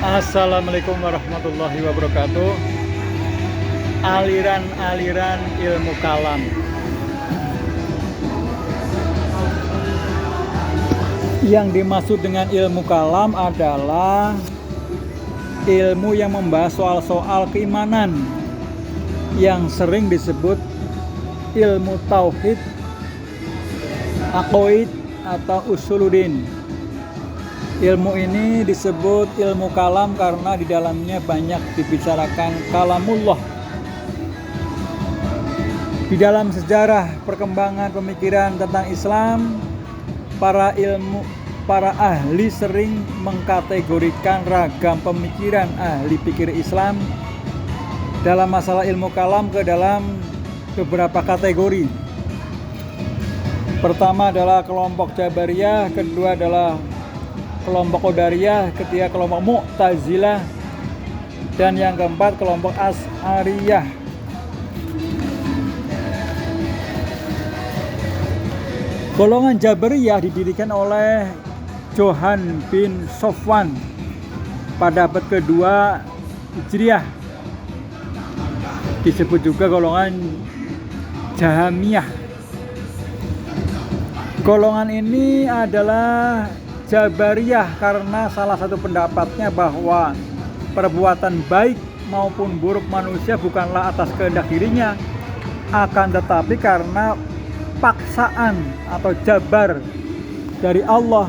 Assalamualaikum warahmatullahi wabarakatuh. Aliran-aliran ilmu kalam. Yang dimaksud dengan ilmu kalam adalah ilmu yang membahas soal-soal keimanan, yang sering disebut ilmu tauhid, aqaid atau usuluddin. Ilmu ini disebut ilmu kalam karena di dalamnya banyak dibicarakan kalamullah. Di dalam sejarah perkembangan pemikiran tentang Islam, para ahli sering mengkategorikan ragam pemikiran ahli pikir Islam dalam masalah ilmu kalam ke dalam beberapa kategori. Pertama adalah kelompok Jabariyah, kedua adalah kelompok Qadariyah, ketiga kelompok Mu'tazilah, dan yang keempat kelompok Asy'ariyah. Golongan Jabariyah didirikan oleh Johann bin Safwan pada abad kedua Hijriah. Disebut juga golongan Jahamiyah. Golongan ini adalah Jabariyah karena salah satu pendapatnya bahwa perbuatan baik maupun buruk manusia bukanlah atas kehendak dirinya, akan tetapi karena paksaan atau jabar dari Allah,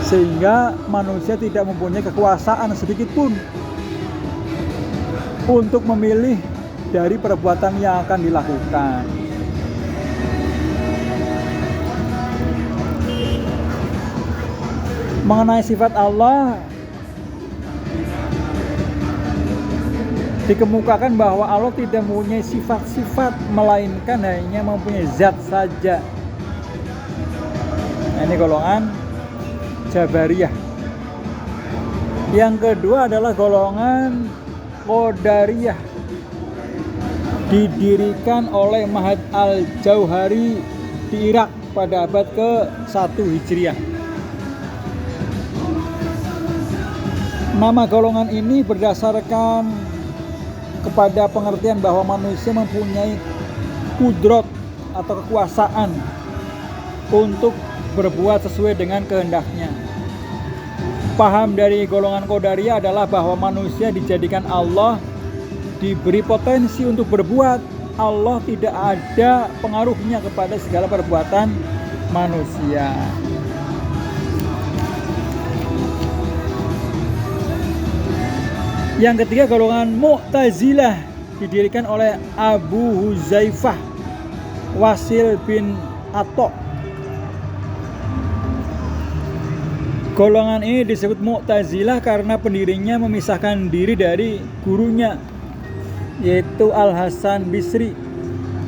sehingga manusia tidak mempunyai kekuasaan sedikit pun untuk memilih dari perbuatan yang akan dilakukan. Mengenai sifat Allah, dikemukakan bahwa Allah tidak mempunyai sifat-sifat, melainkan hanya mempunyai zat saja. Ini golongan Jabariyah. Yang kedua adalah golongan Qadariyah, didirikan oleh Ma'had al-Jauhari di Irak pada abad ke-1 Hijriah. Nama golongan ini berdasarkan kepada pengertian bahwa manusia mempunyai kudrat atau kekuasaan untuk berbuat sesuai dengan kehendaknya. Paham dari golongan Qadariyah adalah bahwa manusia dijadikan Allah, diberi potensi untuk berbuat. Allah tidak ada pengaruhnya kepada segala perbuatan manusia. Yang ketiga golongan Mu'tazilah, didirikan oleh Abu Huzaifah Wasil bin Atha. Golongan ini disebut Mu'tazilah karena pendirinya memisahkan diri dari gurunya, yaitu Al-Hasan Bisri.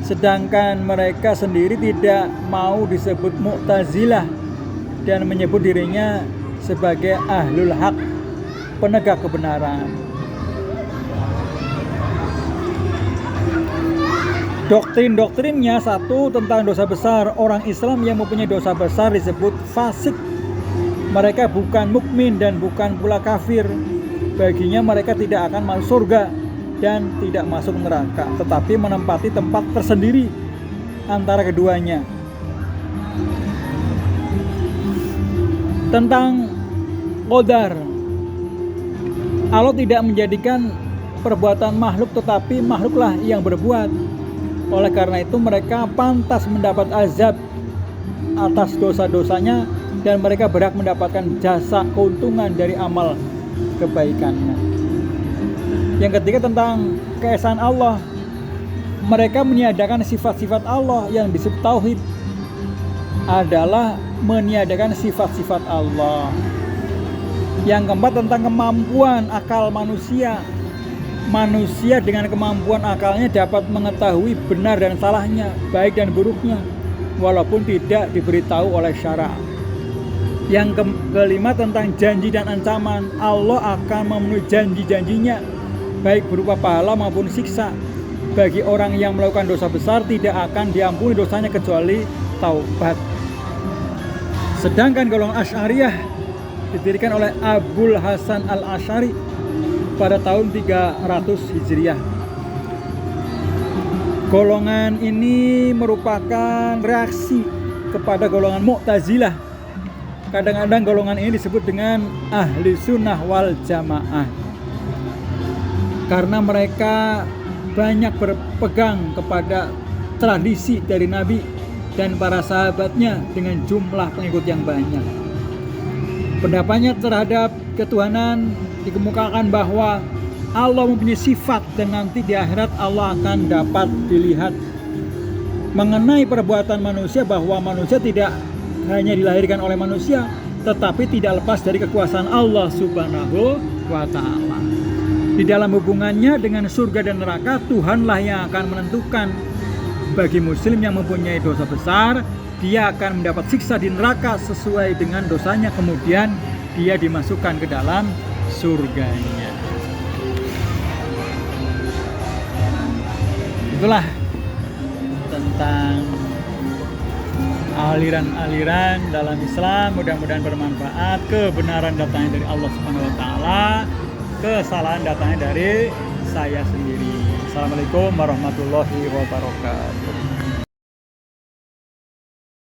Sedangkan mereka sendiri tidak mau disebut Mu'tazilah dan menyebut dirinya sebagai Ahlul Haq, penegak kebenaran. Doktrin-doktrinnya: satu, tentang dosa besar. Orang Islam yang mempunyai dosa besar disebut fasik. Mereka bukan mukmin dan bukan pula kafir. Baginya mereka tidak akan masuk surga dan tidak masuk neraka, tetapi menempati tempat tersendiri antara keduanya. Tentang qadar, Allah tidak menjadikan perbuatan makhluk, tetapi makhluklah yang berbuat. Oleh karena itu mereka pantas mendapat azab atas dosa-dosanya dan mereka berhak mendapatkan jasa keuntungan dari amal kebaikannya. Yang ketiga tentang keesaan Allah, mereka meniadakan sifat-sifat Allah. Yang disebut tauhid adalah meniadakan sifat-sifat Allah. Yang keempat tentang kemampuan akal manusia. Manusia dengan kemampuan akalnya dapat mengetahui benar dan salahnya, baik dan buruknya, walaupun tidak diberitahu oleh syara'. Yang kelima tentang janji dan ancaman. Allah akan memenuhi janji-janjinya, baik berupa pahala maupun siksa. Bagi orang yang melakukan dosa besar, tidak akan diampuni dosanya kecuali taubat. Sedangkan golongan Asy'ariyah didirikan oleh Abul Hasan Al-Asy'ari pada tahun 300 Hijriah. Golongan ini merupakan reaksi kepada golongan Mu'tazilah. Kadang-kadang golongan ini disebut dengan Ahli Sunnah wal Jamaah karena mereka banyak berpegang kepada tradisi dari Nabi dan para sahabatnya dengan jumlah pengikut yang banyak. Pendapatnya terhadap ketuhanan dikemukakan bahwa Allah mempunyai sifat dan nanti di akhirat Allah akan dapat dilihat. Mengenai perbuatan manusia, bahwa manusia tidak hanya dilahirkan oleh manusia, tetapi tidak lepas dari kekuasaan Allah Subhanahu wa Ta'ala. Di dalam hubungannya dengan surga dan neraka, Tuhanlah yang akan menentukan. Bagi muslim yang mempunyai dosa besar, dia akan mendapat siksa di neraka sesuai dengan dosanya, kemudian dia dimasukkan ke dalam surganya. Itulah tentang aliran-aliran dalam Islam. Mudah-mudahan bermanfaat. Kebenaran datangnya dari Allah Subhanahu wa Ta'ala, kesalahan datangnya dari saya sendiri. Assalamualaikum warahmatullahi wabarakatuh.